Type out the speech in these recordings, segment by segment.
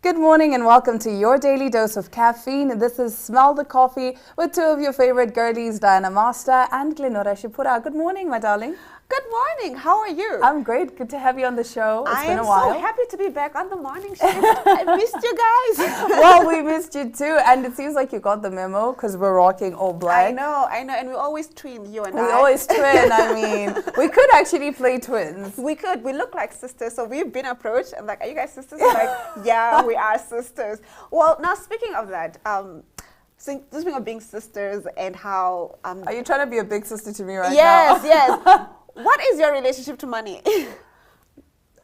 Good morning and welcome to your daily dose of caffeine. This is Smell the Coffee with two of your favorite girlies, Diana Master and Glenora Shipura. Good morning, my darling. Good morning. How are you? I'm great. Good to have you on the show. It's been a while. I am so happy to be back on the morning shift. I missed you guys. Well, we missed you too. And it seems like you got the memo because we're rocking all black. I know. And we always twin, you and I. We always twin. I mean, we could actually play twins. We could. We look like sisters. So we've been approached and like, are you guys sisters? We're like, yeah, we are sisters. Well, now speaking of that, speaking of being sisters and how... are you trying to be a big sister to me right now? Yes. What is your relationship to money?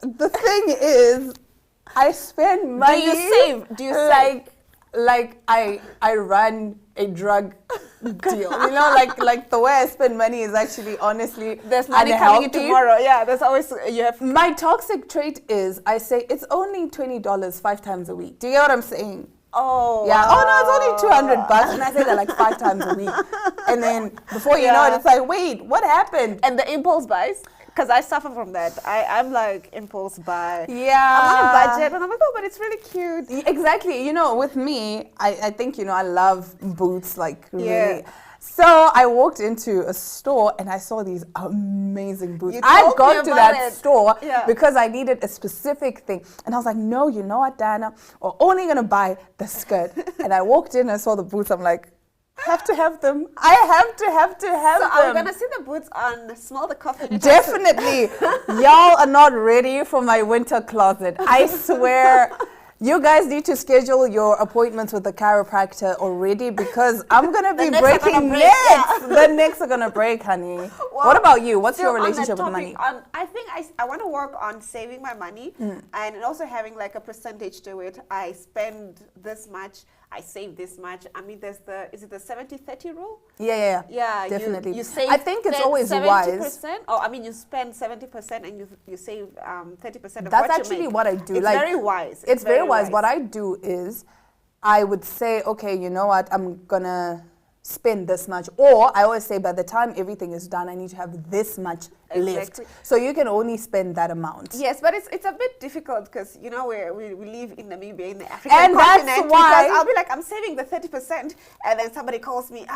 The thing is, I spend money. Do you save? Like I run a drug deal. You know, like the way I spend money is actually honestly there's money unhealthy. Coming in tomorrow. Yeah, there's always you have. My toxic trait is I say it's only $20 5 times a week. Do you get what I'm saying? Oh yeah. Oh no, it's only $200, and I say that like 5 times a week. And then before you know it, it's like, wait, what happened? And the impulse buys, because I suffer from that. I'm like impulse buy. Yeah. I'm on a budget, and I'm like, oh, but it's really cute. Exactly. You know, with me, I think I love boots, like really. Yeah. So I walked into a store and I saw these amazing boots. I got to that store because I needed a specific thing. And I was like, no, you know what, Diana? We're only going to buy the skirt. And I walked in and I saw the boots. I'm like, have to have them. I have to have them. So are we going to see the boots on Smell the Coffee? Definitely. Y'all are not ready for my winter closet. I swear. You guys need to schedule your appointments with the chiropractor already because I'm going to be breaking necks. Yeah. The necks are going to break, honey. Well, what about you? What's your relationship with money? I think I want to work on saving my money and also having like a percentage to it. I spend this much. I save this much. I mean, is it the 70-30 rule? Yeah, definitely. You save. I think it's always 70%. Wise. Oh, I mean, you spend 70% and you save 30% of That's what you make. That's actually what I do. It's very wise. It's very wise. What I do is, I would say, okay, you know what? I'm gonna spend this much, or I always say by the time everything is done, I need to have this much left. So you can only spend that amount. Yes, but it's a bit difficult because we live in Namibia, in the African continent. That's why I'll be like, I'm saving the 30%, and then somebody calls me,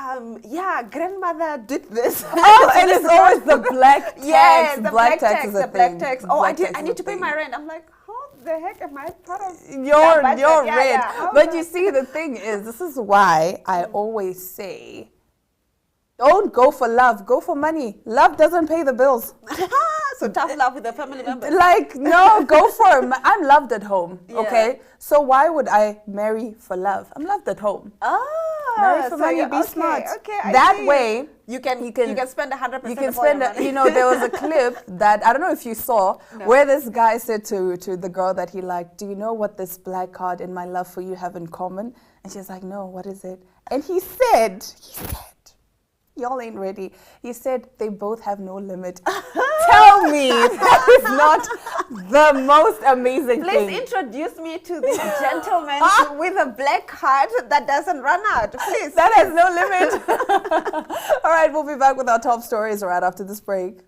yeah, grandmother did this. Oh, and it's always the black tax. Yes, the black tax is a thing. Black tax. Oh, I need to pay my rent. I'm like, the heck am I part of your rent? Yeah. But you see, the thing is, this is why I always say, don't go for love, go for money. Love doesn't pay the bills. So tough love with the family members. Like, no, go for it. I'm loved at home, okay? So why would I marry for love? I'm loved at home. Marry for money, be smart. Okay, that way, you can spend 100%. You can spend, there was a clip that, I don't know if you saw, where this guy said to the girl that he liked, do you know what this black card and my love for you have in common? And she's like, no, what is it? And he said, y'all ain't ready. He said, they both have no limit. Tell me that is not the most amazing thing. Please introduce me to this gentleman with a black card that doesn't run out. Please. That has no limit. All right, we'll be back with our top stories right after this break.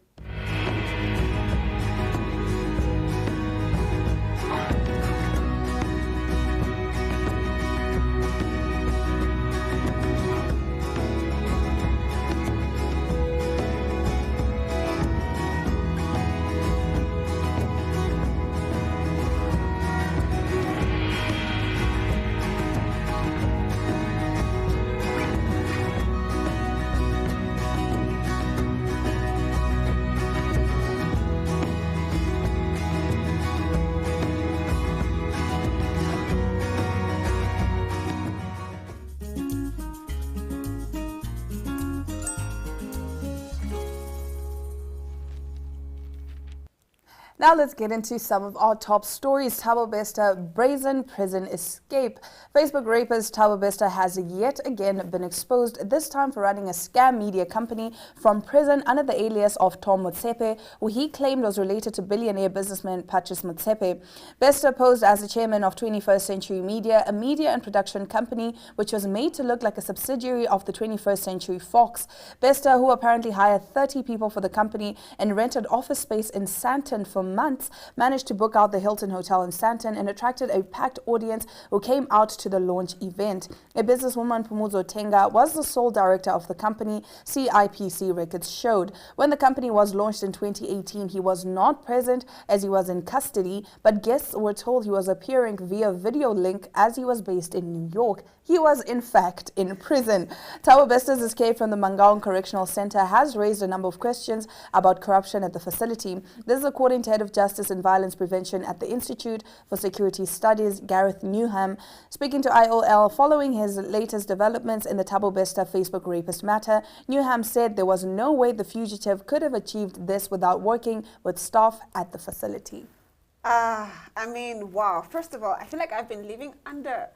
Now let's get into some of our top stories. Thabo Bester, brazen prison escape. Facebook rapist Thabo Bester has yet again been exposed, this time for running a scam media company from prison under the alias of Tom Motsepe, who he claimed was related to billionaire businessman Patrice Motsepe. Bester posed as the chairman of 21st Century Media, a media and production company which was made to look like a subsidiary of the 21st Century Fox. Bester, who apparently hired 30 people for the company and rented office space in Sandton for months, managed to book out the Hilton Hotel in Sandton and attracted a packed audience who came out to the launch event. A businesswoman, Pumuzo Tenga, was the sole director of the company, CIPC Records showed. When the company was launched in 2018, he was not present as he was in custody, but guests were told he was appearing via video link as he was based in New York. He was, in fact, in prison. Thabo Besta's escape from the Mangaung Correctional Center has raised a number of questions about corruption at the facility. This is according to Head of Justice and Violence Prevention at the Institute for Security Studies, Gareth Newham. Speaking to IOL following his latest developments in the Thabo Besta Facebook rapist matter, Newham said there was no way the fugitive could have achieved this without working with staff at the facility. I mean, wow. First of all, I feel like I've been living under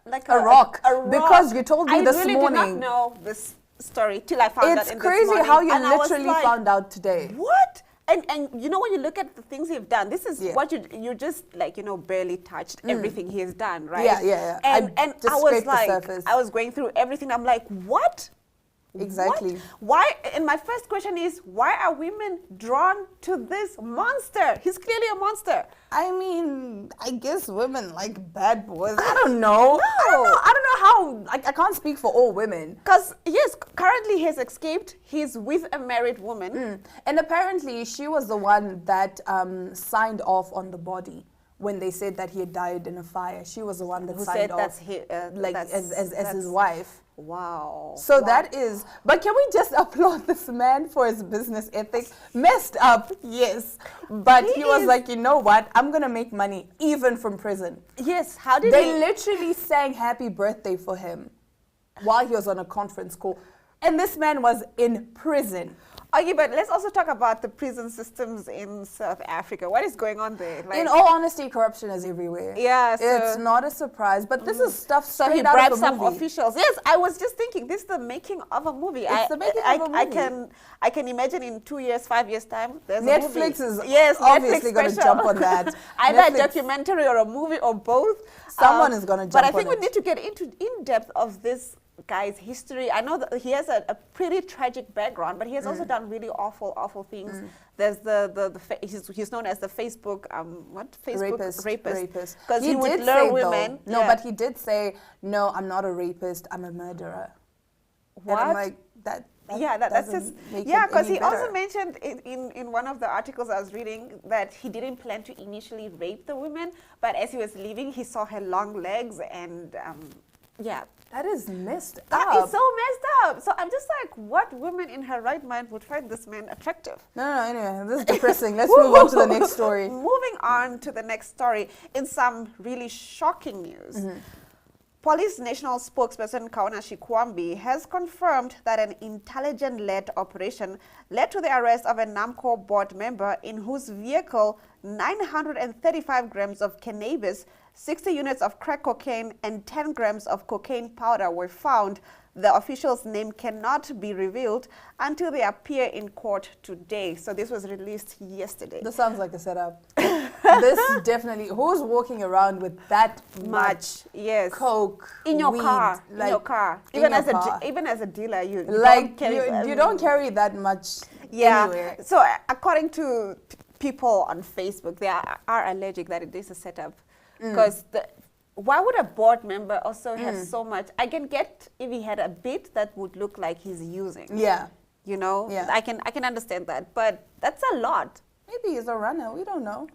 like a rock. Because you told me I this really morning. did not know this story till I found out It's in crazy this morning. how you And I was literally like, found out today. What? And you know, when you look at the things he's done, this is Yeah. what you just like, you know, barely touched everything he has done, right? Yeah. And just I was scraped the like, surface. I was going through everything. I'm like, what? Exactly. What? Why? And my first question is, why are women drawn to this monster? He's clearly a monster. I mean, I guess women like bad boys. I don't know. No. I don't know how. I can't speak for all women. Because, yes, currently he's escaped. He's with a married woman. And apparently, she was the one that signed off on the body when they said that he had died in a fire. She was the one that Who signed said off, that's his, as his wife. Wow. So Wow. that is, but can we just applaud this man for his business ethic? Messed up, yes, but he was like, you know what? I'm gonna make money even from prison. Yes, how did They literally sang happy birthday for him while he was on a conference call. And this man was in prison. Okay, but let's also talk about the prison systems in South Africa. What is going on there? Like, In all honesty, corruption is everywhere. Yeah, so it's not a surprise, but this is stuff so straight he out bribed of a some movie. officials. Yes, I was just thinking, this is the making of a movie. It's the making of a movie. I can imagine in 2 years, 5 years time, there's Netflix a movie. is obviously going to special. jump on that. Either Netflix, a documentary or a movie or both. Someone is going to jump But I on think we it. need to get into in depth of this guy's history. I know that he has a pretty tragic background, but he has also done really awful things. There's he's known as the Facebook rapist because he would lure women. No, but he did say, no, I'm not a rapist, I'm a murderer. What? And I'm like, that's just because he also mentioned in one of the articles I was reading that he didn't plan to initially rape the women, but as he was leaving, he saw her long legs and that is messed up. That is so messed up. So I'm just like, what woman in her right mind would find this man attractive? No, anyway, this is depressing. Let's move on to the next story. Moving on to the next story, in some really shocking news. Police National Spokesperson Kaona Shikwambi has confirmed that an intelligence-led operation led to the arrest of a NAMCO board member in whose vehicle 935 grams of cannabis, 60 units of crack cocaine, and 10 grams of cocaine powder were found. The official's name cannot be revealed until they appear in court today. So this was released yesterday. This sounds like a setup. This definitely, who's walking around with that much yes coke in your weed, car? like, in your car. even as a dealer, you like don't don't carry that much anywhere. So according to people on Facebook, they are alleging that it is a setup because why would a board member also have so much? I can get if he had a bit that would look like he's using. Yeah. You know? Yeah. I can understand that. But that's a lot. Maybe he's a runner. We don't know.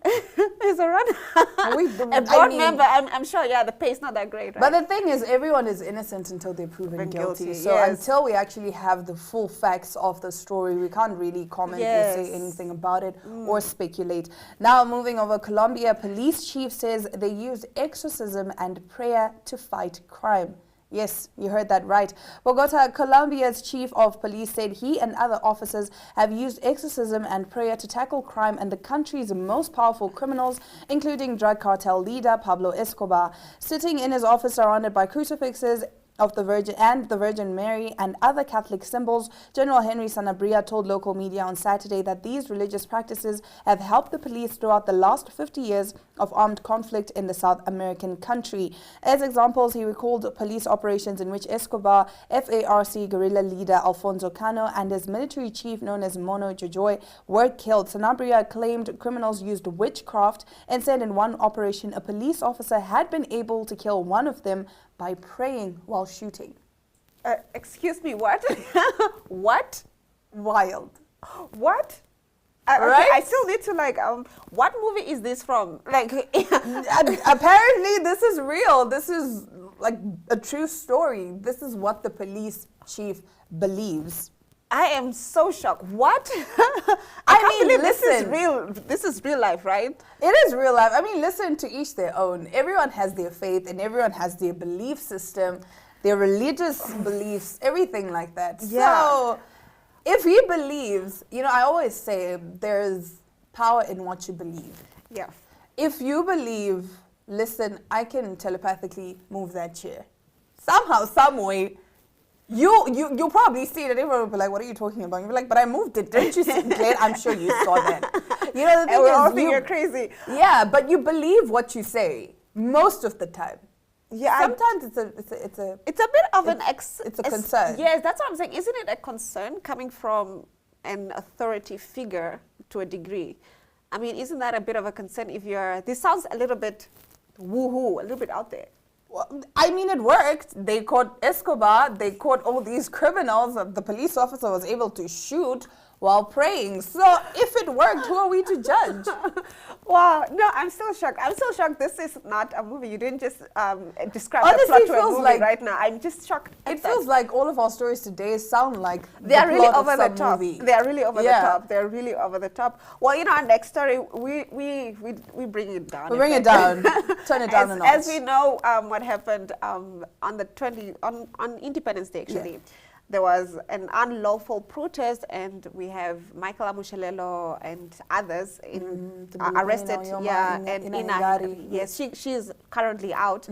He's a runner. A board member, I'm sure, the pay is not that great, right? But the thing is, everyone is innocent until they're proven guilty. So until we actually have the full facts of the story, we can't really comment or say anything about it or speculate. Now, moving over, Colombia police chief says they used exorcism and prayer to fight crime. Yes, you heard that right. Bogota, Colombia's chief of police said he and other officers have used exorcism and prayer to tackle crime and the country's most powerful criminals, including drug cartel leader Pablo Escobar. Sitting in his office surrounded by crucifixes, of the Virgin Mary and other Catholic symbols. General Henry Sanabria told local media on Saturday that these religious practices have helped the police throughout the last 50 years of armed conflict in the South American country. As examples, he recalled police operations in which Escobar, FARC guerrilla leader Alfonso Cano, and his military chief known as Mono Jojoy were killed. Sanabria claimed criminals used witchcraft and said in one operation a police officer had been able to kill one of them by praying while shooting. Excuse me, what? What? Wild. What? Right? Okay, I still need to what movie is this from? Apparently this is real. This is like a true story. This is what the police chief believes. I am so shocked. What? This is real. This is real life, right? It is real life. I mean, listen, to each their own. Everyone has their faith and everyone has their belief system, their religious beliefs, everything like that. Yeah. So if he believes, I always say there's power in what you believe. Yeah. If you believe, listen, I can telepathically move that chair. Somehow, some way, you'll probably see it and everyone will be like, what are you talking about? You'll be like, but I moved it. Didn't you see it, Glenn? I'm sure you saw that. The thing and we're all thinking you're crazy. Yeah, but you believe what you say most of the time. Yeah, sometimes it's a bit of it's a concern. Yes, that's what I'm saying. Isn't it a concern coming from an authority figure to a degree? I mean, isn't that a bit of a concern if this sounds a little bit woohoo, a little bit out there. Well, I mean, it worked. They caught Escobar. They caught all these criminals. The police officer was able to shoot while praying. So if it worked, who are we to judge? Wow. No, I'm still shocked. I'm still shocked. This is not a movie. You didn't just describe Honestly, the plot to a movie like, right now. I'm just shocked. It feels like all of our stories today sound like they are really over the top. Movie. They are really over the top. They're really over the top. Well, our next story, we bring it down. We bring it down. Turn it down a notch. As we know, what happened on Independendence Day, actually. Yeah. There was an unlawful protest, and we have Michael Amushelelo and others arrested. Yes, she is currently out.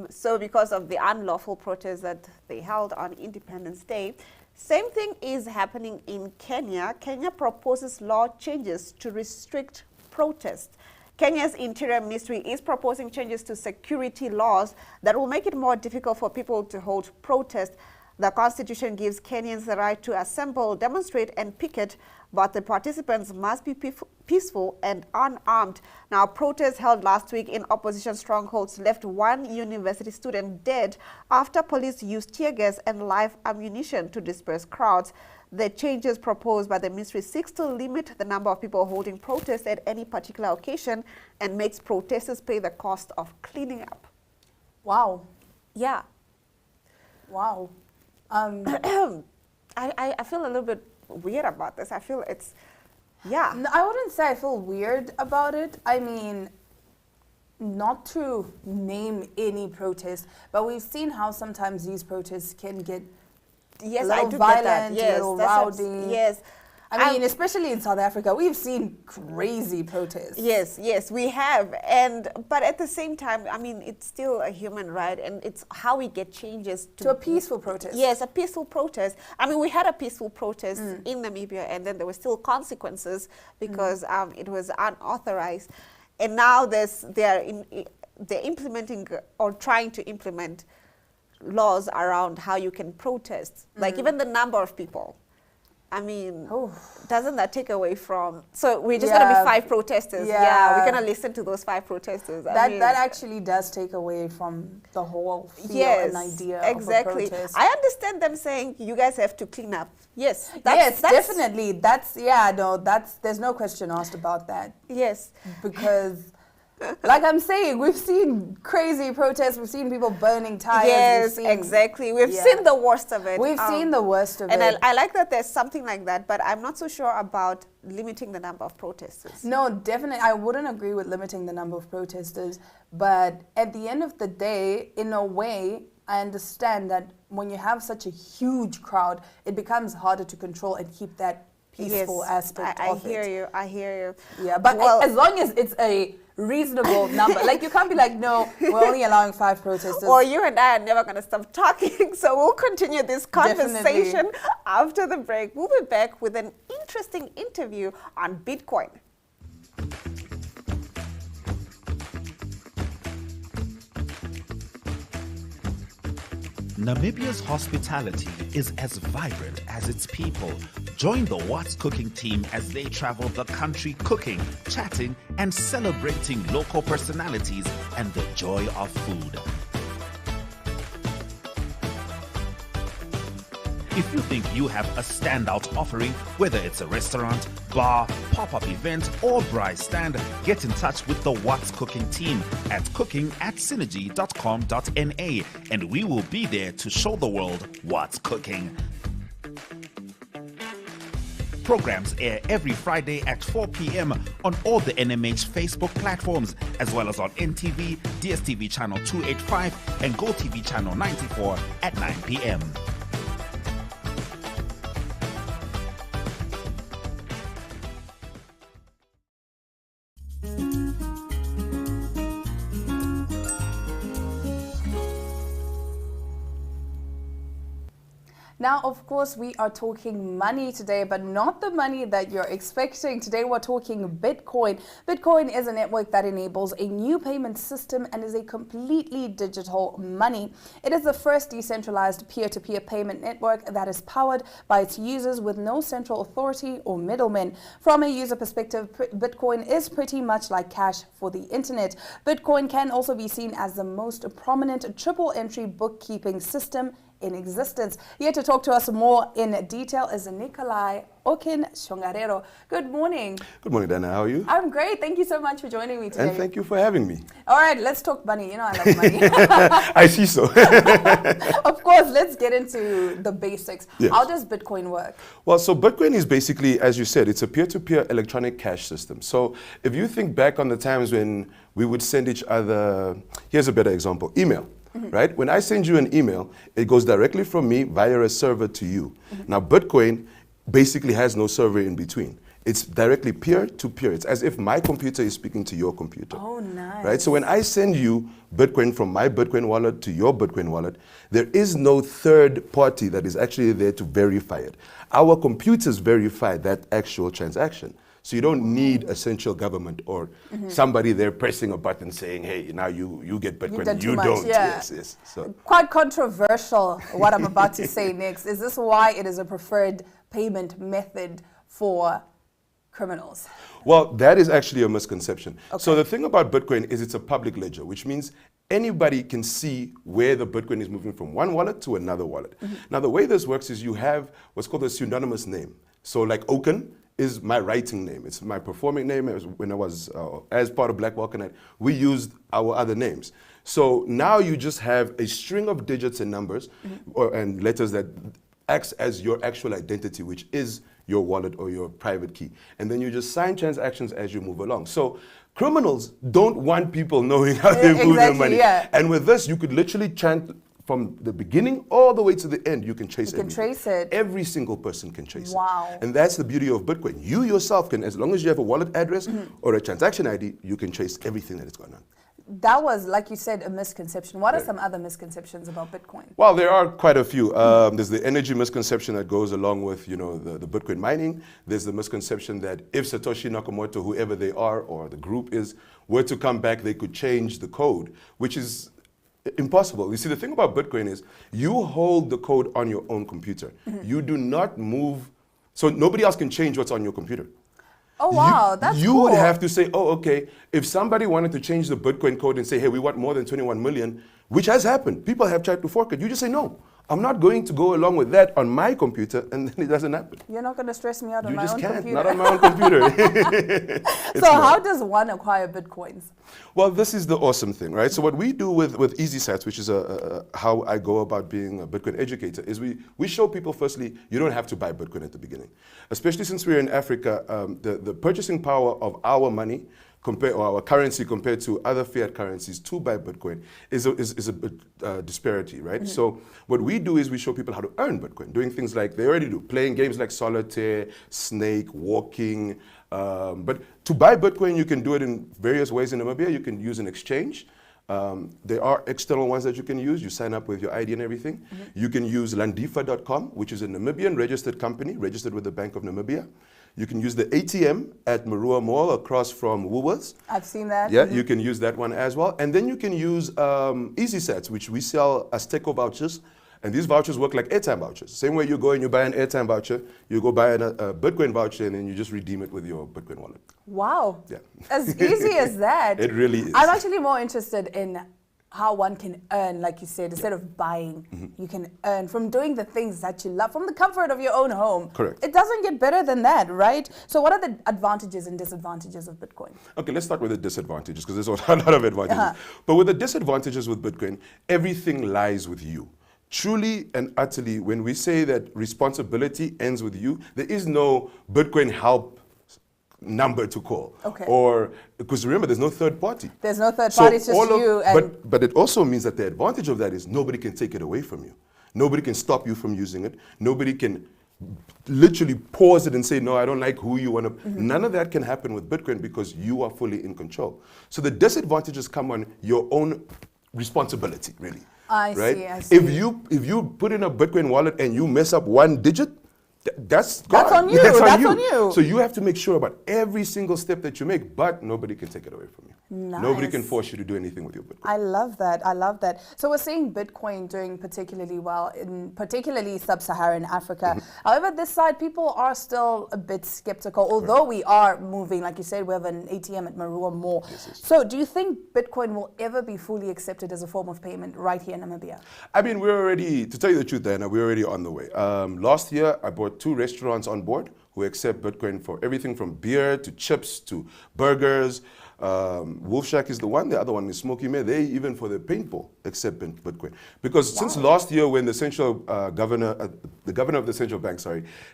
So because of the unlawful protest that they held on Independence Day, same thing is happening in Kenya. Kenya proposes law changes to restrict protest. Kenya's Interior Ministry is proposing changes to security laws that will make it more difficult for people to hold protests. The Constitution gives Kenyans the right to assemble, demonstrate, and picket, but the participants must be peaceful and unarmed. Now, protests held last week in opposition strongholds left one university student dead after police used tear gas and live ammunition to disperse crowds. The changes proposed by the ministry seeks to limit the number of people holding protests at any particular occasion and makes protesters pay the cost of cleaning up. Wow. Yeah. Wow. I feel a little bit weird about this. I feel it's, yeah. No, I wouldn't say I feel weird about it. I mean, not to name any protest, but we've seen how sometimes these protests can get a little violent, a little rowdy. Yes. I mean, especially in South Africa, we've seen crazy protests. Yes, we have. But at the same time, I mean, it's still a human right, and it's how we get changes to a peaceful protest. Yes, a peaceful protest. I mean, we had a peaceful protest in Namibia, and then there were still consequences because it was unauthorized. And now they're implementing or trying to implement laws around how you can protest, like even the number of people. I mean, doesn't that take away from... So we're just going to be 5 protesters. Yeah, we're going to listen to those 5 protesters. That actually does take away from the whole feel and idea of a protest. I understand them saying, you guys have to clean up. Yes. That's definitely. There's no question asked about that. Yes. Because... like I'm saying, we've seen crazy protests. We've seen people burning tires. Yes, exactly. We've seen the worst of it. We've seen the worst of it. And I like that there's something like that, but I'm not so sure about limiting the number of protesters. No, definitely. I wouldn't agree with limiting the number of protesters. But at the end of the day, in a way, I understand that when you have such a huge crowd, it becomes harder to control and keep that peaceful aspect I of hear it. you. I hear you. Yeah, but Well, as long as it's a reasonable number, like you can't be like, no, we're only allowing 5 protesters. or you and I are never going to stop talking. So we'll continue this conversation Definitely. after the break. We'll be back with an interesting interview on Bitcoin. Namibia's hospitality is as vibrant as its people. Join the What's Cooking team as they travel the country cooking, chatting, and celebrating local personalities and the joy of food. If you think you have a standout offering, whether it's a restaurant, bar, pop-up event, or braai stand, get in touch with the What's Cooking team at cooking@synergy.com.na, and we will be there to show the world what's cooking. Programs air every Friday at 4 p.m. on all the NMH Facebook platforms, as well as on NTV, DSTV channel 285, and GoTV channel 94 at 9 p.m. Now, of course, we are talking money today, but not the money that you're expecting. Today, we're talking Bitcoin. Bitcoin is a network that enables a new payment system and is a completely digital money. It is the first decentralized peer-to-peer payment network that is powered by its users with no central authority or middlemen. From a user perspective, Bitcoin is pretty much like cash for the internet. Bitcoin can also be seen as the most prominent triple-entry bookkeeping system in existence. Here to talk to us more in detail is Nikolai Okin-Shongarero. Good morning. Good morning, Dana. How are you? I'm great. Thank you so much for joining me today. And thank you for having me. All right, let's talk money. You know I love money. I see so. Of course, let's get into the basics. Yes. How does Bitcoin work? Well, so Bitcoin is basically, as you said, it's a peer-to-peer electronic cash system. So if you think back on the times when we would send each other, here's a better example, email. Right? When I send you an email, it goes directly from me via a server to you. Now, Bitcoin basically has no server in between. It's directly peer-to-peer. It's as if my computer is speaking to your computer. Oh, nice. Right? So when I send you Bitcoin from my Bitcoin wallet to your Bitcoin wallet, there is no third party that is actually there to verify it. Our computers verify that actual transaction. So you don't need a central government or somebody there pressing a button saying, hey, now you get Bitcoin and you don't. Yeah. Yes. So Quite controversial what I'm about to say next. Is this why it is a preferred payment method for criminals? well, that is actually a misconception. Okay. So the thing about Bitcoin is it's a public ledger, which means anybody can see where the Bitcoin is moving from one wallet to another wallet. Now, the way this works is you have what's called a pseudonymous name. So like Oken is my writing name. It's my performing name. It was when I was, as part of Black Vulcanite, we used our other names. So now you just have a string of digits and numbers and letters that acts as your actual identity, which is your wallet or your private key. And then you just sign transactions as you move along. So criminals don't want people knowing how they move their money. Yeah. And with this, you could literally chant from the beginning all the way to the end. You can trace it. You can trace it. Every single person can trace it. Wow. And that's the beauty of Bitcoin. You yourself can, as long as you have a wallet address or a transaction ID, you can trace everything that is going on. That was, like you said, a misconception. What are some other misconceptions about Bitcoin? Well, there are quite a few. There's the energy misconception that goes along with, the Bitcoin mining. There's the misconception that if Satoshi Nakamoto, whoever they are, or the group is, were to come back, they could change the code, which is impossible. You see, the thing about Bitcoin is you hold the code on your own computer. You do not move, so nobody else can change what's on your computer. Oh, wow, that's You cool. would have to say, oh, okay, if somebody wanted to change the Bitcoin code and say, hey, we want more than 21 million, which has happened. People have tried to fork it. You just say, no, I'm not going to go along with that on my computer, and then it doesn't happen. You're not going to stress me out on You my just own can't, computer. not on my own computer. So how does one acquire Bitcoins? Well, this is the awesome thing, right? So what we do with Easy Sats, which is how I go about being a Bitcoin educator, is we show people, firstly, you don't have to buy Bitcoin at the beginning. Especially since we're in Africa, the purchasing power of our money or our currency compared to other fiat currencies to buy Bitcoin is a bit disparity, right? So what we do is we show people how to earn Bitcoin, doing things like they already do, playing games like solitaire, snake, walking. But to buy Bitcoin, you can do it in various ways in Namibia. You can use an exchange. There are external ones that you can use. You sign up with your ID and everything. You can use landifa.com, which is a Namibian registered company, registered with the Bank of Namibia. You can use the ATM at Marua Mall across from Woolworths. I've seen that. Yeah, you can use that one as well. And then you can use Easy Sets, which we sell as Azteco vouchers. And these vouchers work like airtime vouchers. Same way you go and you buy an airtime voucher, you go buy a Bitcoin voucher, and then you just redeem it with your Bitcoin wallet. Wow. Yeah. As easy as that. It really is. I'm actually more interested in how one can earn, like you said, instead of buying, you can earn from doing the things that you love, from the comfort of your own home. Correct. It doesn't get better than that, right? So what are the advantages and disadvantages of Bitcoin? Okay, let's start with the disadvantages, because there's a lot of advantages. But with the disadvantages with Bitcoin, everything lies with you. Truly and utterly, when we say that responsibility ends with you, there is no Bitcoin help number to call. Okay. Or, because remember, there's no third party. There's no third party, it's just you. But it also means that the advantage of that is nobody can take it away from you. Nobody can stop you from using it. Nobody can literally pause it and say, no, I don't like who you want to. None of that can happen with Bitcoin because you are fully in control. So the disadvantages come on your own responsibility, really. I right? see, I see. If you put in a Bitcoin wallet and you mess up one digit, that's gone. That's on you. That's That's on you. on you. So you have to make sure about every single step that you make, but nobody can take it away from you. Nice. Nobody can force you to do anything with your Bitcoin. I love that. I love that. So we're seeing Bitcoin doing particularly well in particularly sub-Saharan Africa. However, this side, people are still a bit skeptical, although we are moving. Like you said, we have an ATM at Marua Mall. Yes, yes. So do you think Bitcoin will ever be fully accepted as a form of payment right here in Namibia? I mean, we're already, to tell you the truth, Diana, we're already on the way. Last year, I brought 2 restaurants on board who accept Bitcoin for everything from beer to chips to burgers. Wolf Shack is the one, the other one is Smoky May. They even for the paintball accept Bitcoin. Because since last year when the central governor of the central bank,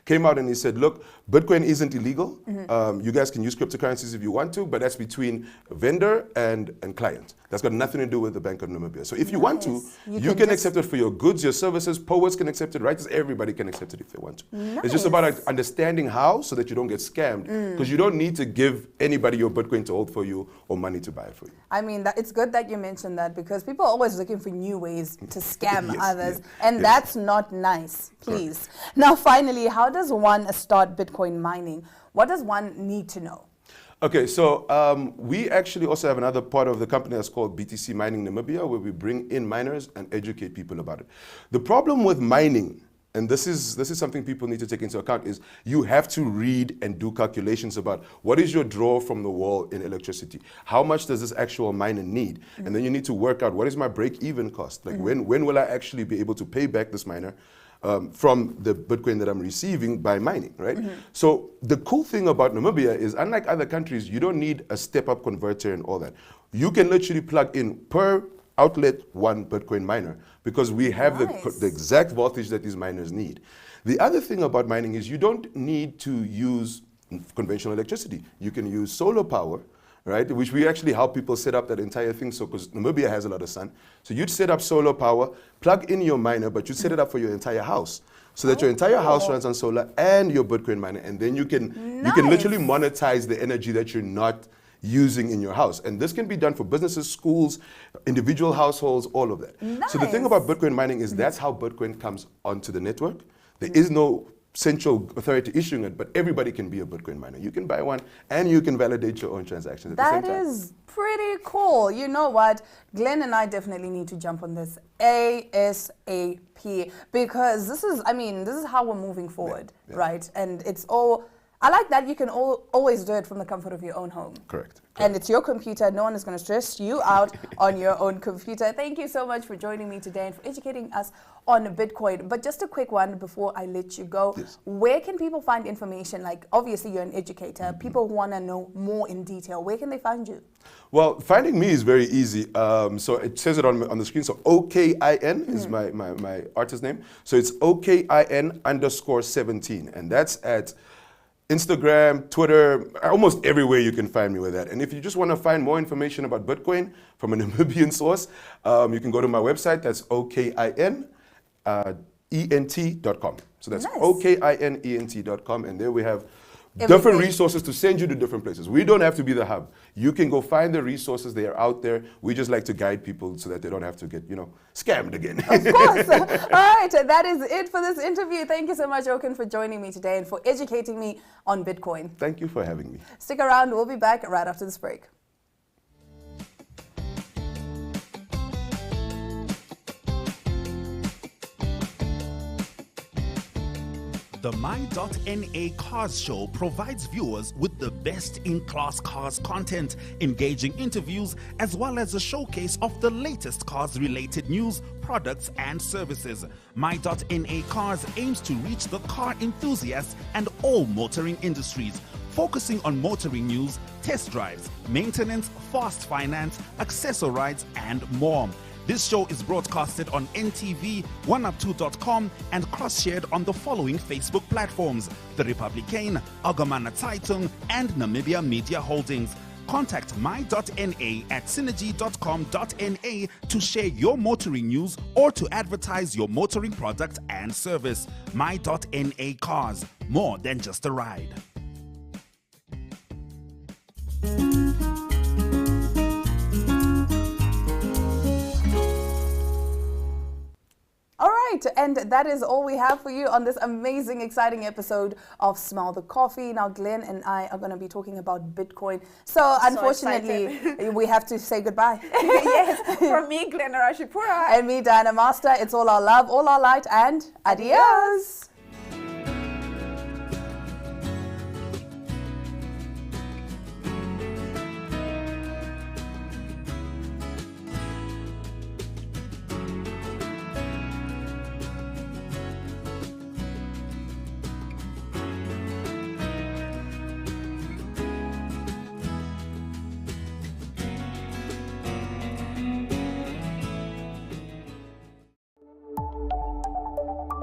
came out and he said, look, Bitcoin isn't illegal. You guys can use cryptocurrencies if you want to, but that's between vendor and client. That's got nothing to do with the Bank of Namibia. So if you want to, you can accept it for your goods, your services. Poets can accept it, writers, everybody can accept it if they want to. It's just about understanding how so that you don't get scammed. Because you don't need to give anybody your Bitcoin to hold for you or money to buy it for you. I mean, it's good that you mentioned that because people are always looking for new ways to scam others. Yes, and that's not nice, please. Correct. Now, finally, how does one start Bitcoin mining? What does one need to know? Okay, so we actually also have another part of the company that's called BTC Mining Namibia, where we bring in miners and educate people about it. The problem with mining, and this is something people need to take into account, is you have to read and do calculations about what is your draw from the wall in electricity? How much does this actual miner need? And then you need to work out what is my break-even cost? Like when will I actually be able to pay back this miner from the Bitcoin that I'm receiving by mining, right? So the cool thing about Namibia is, unlike other countries, you don't need a step-up converter and all that. You can literally plug in per outlet 1 Bitcoin miner because we have the exact voltage that these miners need. The other thing about mining is you don't need to use conventional electricity. You can use solar power, right? Which we actually help people set up that entire thing. So, because Namibia has a lot of sun. So you'd set up solar power, plug in your miner, but you set it up for your entire house. So that your entire house runs on solar and your Bitcoin miner. And then you can literally monetize the energy that you're not using in your house. And this can be done for businesses, schools, individual households, all of that. So the thing about Bitcoin mining is that's how Bitcoin comes onto the network. There is no central authority issuing it, but everybody can be a Bitcoin miner. You can buy one and you can validate your own transactions at the same time. That is pretty cool. You know what? Glenn and I definitely need to jump on this ASAP because this is how we're moving forward, right? And it's all, I like that you can always do it from the comfort of your own home. Correct. And it's your computer. No one is going to stress you out on your own computer. Thank you so much for joining me today and for educating us on Bitcoin. But just a quick one before I let you go. Yes. Where can people find information? Like, obviously, you're an educator. People who want to know more in detail. Where can they find you? Well, finding me is very easy. So it says it on the screen. So OKIN is my artist name. So it's OKIN_17. And that's at Instagram, Twitter, almost everywhere you can find me with that. And if you just want to find more information about Bitcoin from a Namibian source, you can go to my website. That's OKINENT.com. So that's Nice. OKINENT.com. And there we have different Everything. resources to send you to different places. We don't have to be the hub. You can go find the resources. They are out there. We just like to guide people so that they don't have to get, scammed again. Of course. All right, that is it for this interview. Thank you so much, Oken, for joining me today and for educating me on Bitcoin. Thank you for having me. Stick around. We'll be back right after this break. The My.NA Cars Show provides viewers with the best-in-class cars content, engaging interviews, as well as a showcase of the latest cars-related news, products, and services. My.NA Cars aims to reach the car enthusiasts and all motoring industries, focusing on motoring news, test drives, maintenance, fast finance, accessorides, and more. This show is broadcasted on NTV, Oneuptwo.com, and cross-shared on the following Facebook platforms: The Republican, Agamana Zeitung, and Namibia Media Holdings. Contact My.NA at synergy.com.na to share your motoring news or to advertise your motoring product and service. My.NA Cars, more than just a ride. All right, and that is all we have for you on this amazing, exciting episode of Smell the Coffee. Now, Glenn and I are going to be talking about Bitcoin. So unfortunately, we have to say goodbye. Yes, from me, Glenn Rashipura. And me, Diana Master. It's all our love, all our light, and adios.